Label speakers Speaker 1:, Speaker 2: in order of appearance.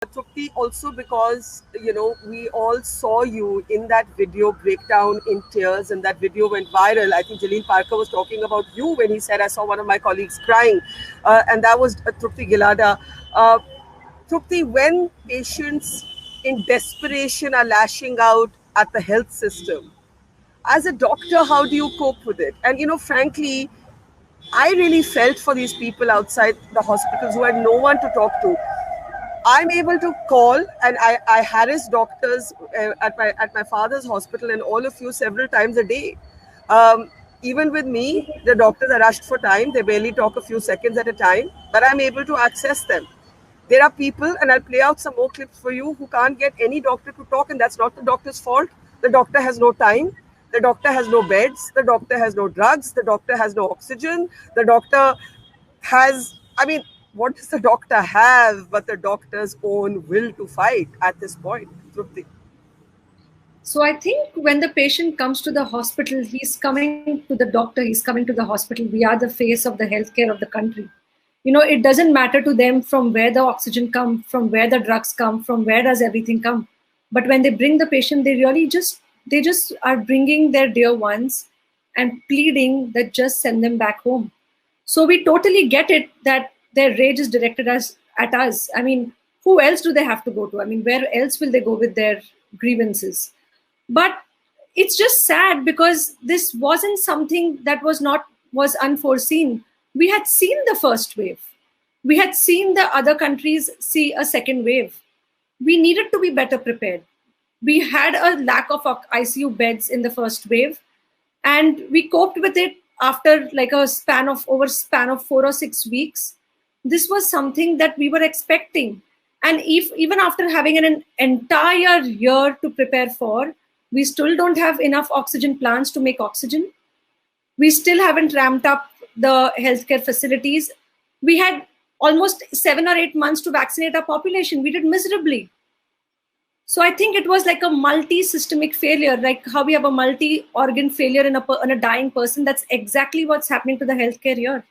Speaker 1: Trupti, also because, we all saw you in that video breakdown in tears, and that video went viral. I think Jaleel Parker was talking about you when he said, I saw one of my colleagues crying. And that was Trupti Gilada. Uh, Trupti, when patients in desperation are lashing out at the health system, as a doctor, how do you cope with it? And, frankly, I really felt for these people outside the hospitals who had no one to talk to. I'm able to call, and I harass doctors at my father's hospital and all of you several times a day. Even with me, the doctors are rushed for time. They barely talk a few seconds at a time, but I'm able to access them. There are people, and I'll play out some more clips for you, who can't get any doctor to talk, and that's not the doctor's fault. The doctor has no time. The doctor has no beds. The doctor has no drugs. The doctor has no oxygen. The doctor what does the doctor have but the doctor's own will to fight at this point, Trupti?
Speaker 2: So I think when the patient comes to the hospital, he's coming to the doctor, he's coming to the hospital. We are the face of the healthcare of the country. It doesn't matter to them from where the oxygen comes, from where the drugs come, from where does everything come. But when they bring the patient, they just are bringing their dear ones and pleading that just send them back home. So we totally get it that their rage is directed at us. I mean, who else do they have to go to? I mean, where else will they go with their grievances? But it's just sad because this wasn't something that was unforeseen. We had seen the first wave. We had seen the other countries see a second wave. We needed to be better prepared. We had a lack of ICU beds in the first wave, and we coped with it after like a span of 4 or 6 weeks. This was something that we were expecting. And even after having an entire year to prepare for, we still don't have enough oxygen plants to make oxygen. We still haven't ramped up the healthcare facilities. We had almost 7 or 8 months to vaccinate our population. We did miserably. So I think it was like a multi-systemic failure, like how we have a multi-organ failure in a dying person. That's exactly what's happening to the healthcare here.